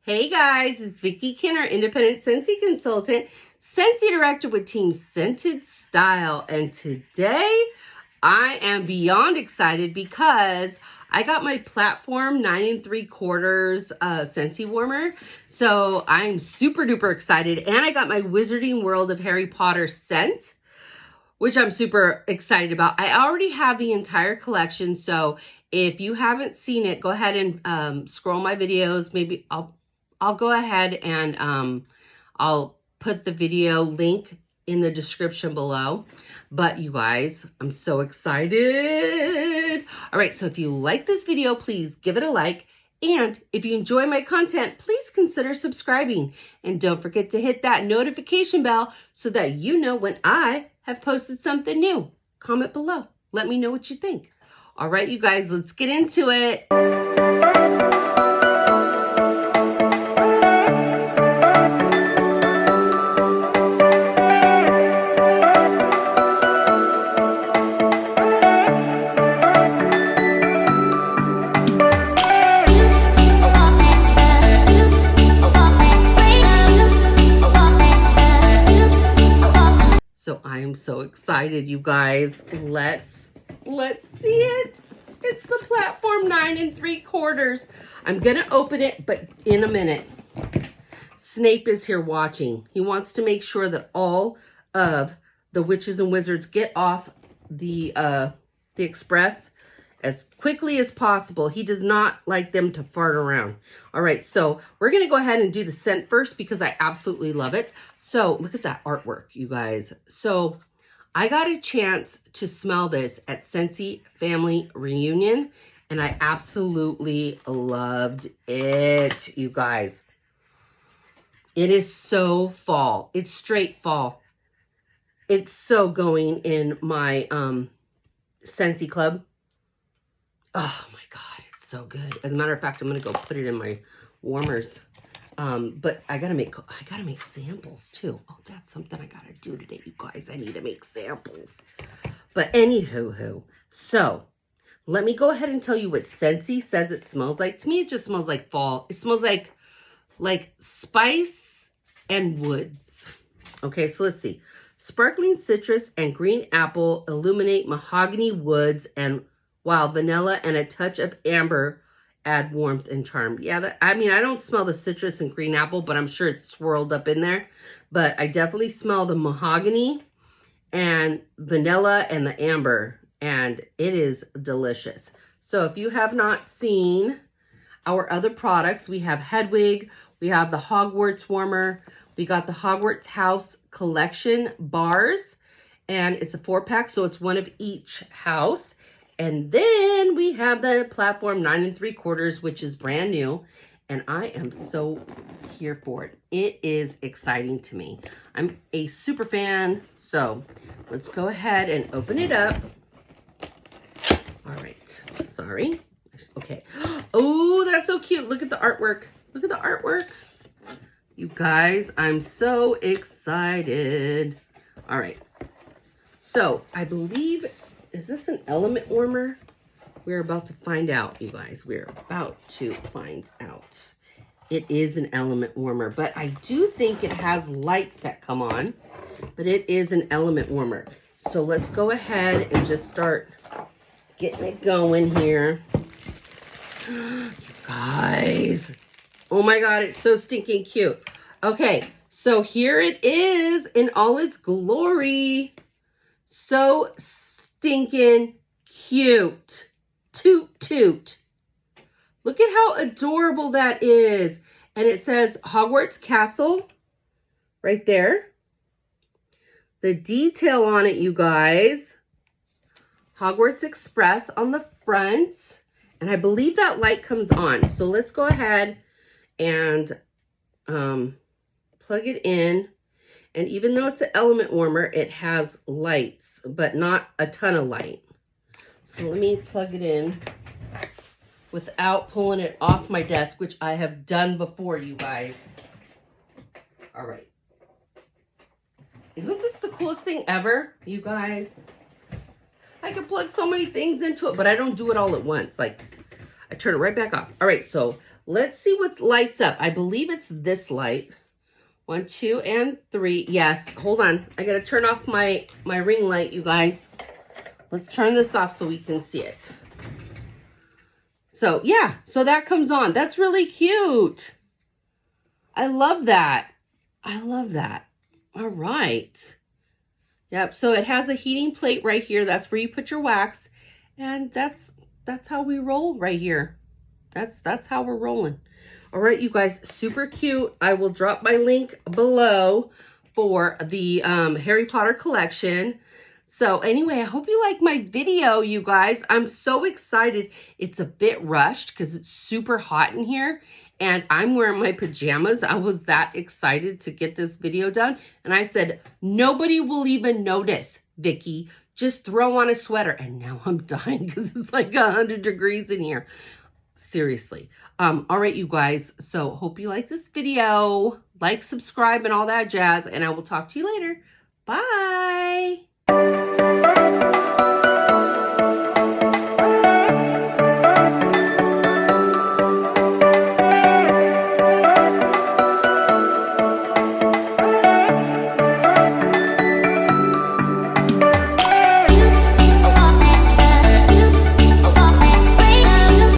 Hey guys, it's Vicki Kinner, independent Scentsy consultant, Scenty director with Team ScentedStyle. And today I am beyond excited because I got my platform 9 3/4 Scentsy warmer. So I'm super duper excited. And I got my Wizarding World of Harry Potter scent, which I'm super excited about. I already have the entire collection. So if you haven't seen it, go ahead and scroll my videos. Maybe I'll go ahead and I'll put the video link in the description below. But you guys, I'm so excited. All right, so if you like this video, please give it a like. And if you enjoy my content, please consider subscribing. And don't forget to hit that notification bell so that you know when I have posted something new. Comment below. Let me know what you think. All right, you guys, let's get into it. So I am so excited, you guys. Let's see it. It's the platform 9 3/4. I'm gonna open it, but in a minute. Snape is here watching. He wants to make sure that all of the witches and wizards get off the express as quickly as possible. He does not like them to fart around. All right, so we're going to go ahead and do the scent first because I absolutely love it. So look at that artwork, you guys. So I got a chance to smell this at Scentsy Family Reunion, and I absolutely loved it, you guys. It is so fall. It's straight fall. It's so going in my Scentsy club. Oh my God, it's so good. As a matter of fact, I'm gonna go put it in my warmers. But I gotta make samples too. Oh, that's something I gotta do today, you guys. I need to make samples. But anywho, so let me go ahead and tell you what Scentsy says it smells like. To me, it just smells like fall. It smells like spice and woods. Okay, so let's see. Sparkling citrus and green apple illuminate mahogany woods, and while vanilla and a touch of amber add warmth and charm. Yeah, I mean, I don't smell the citrus and green apple, but I'm sure it's swirled up in there. But I definitely smell the mahogany and vanilla and the amber, and it is delicious. So if you have not seen our other products, we have Hedwig, we have the Hogwarts warmer, we got the Hogwarts House collection bars, and it's a 4-pack, so it's one of each house. And then we have the platform 9 3/4, which is brand new. And I am so here for it. It is exciting to me. I'm a super fan. So let's go ahead and open it up. All right. Sorry. Okay. Oh, that's so cute. Look at the artwork. Look at the artwork. You guys, I'm so excited. All right. So I believe... is this an element warmer? We're about to find out, you guys. We're about to find out. It is an element warmer, but I do think it has lights that come on, but it is an element warmer. So let's go ahead and just start getting it going here. You guys. Oh my God, it's so stinking cute. Okay, so here it is in all its glory. So stinking cute. Toot toot. Look at how adorable that is. And it says Hogwarts Castle right there. The detail on it, you guys. Hogwarts Express on the front. And I believe that light comes on. So let's go ahead and plug it in. And even though it's an element warmer, it has lights, but not a ton of light. So let me plug it in without pulling it off my desk, which I have done before, you guys. All right. Isn't this the coolest thing ever, you guys? I can plug so many things into it, but I don't do it all at once. Like, I turn it right back off. All right, so let's see what lights up. I believe it's this light. 1, 2, and 3. Yes, hold on. I gotta turn off my ring light, you guys. Let's turn this off so we can see it. So yeah, so that comes on. That's really cute. I love that. I love that. All right. Yep, so it has a heating plate right here. That's where you put your wax. And that's how we roll right here. That's how we're rolling. All right, you guys, super cute. I will drop my link below for the Harry Potter collection. So anyway, I hope you like my video, you guys. I'm so excited. It's a bit rushed because it's super hot in here. And I'm wearing my pajamas. I was that excited to get this video done. And I said, nobody will even notice, Vickie. Just throw on a sweater. And now I'm dying because it's like 100 degrees in here. Seriously. All right, you guys. So hope you like this video. Like, subscribe, and all that jazz. And I will talk to you later. Bye.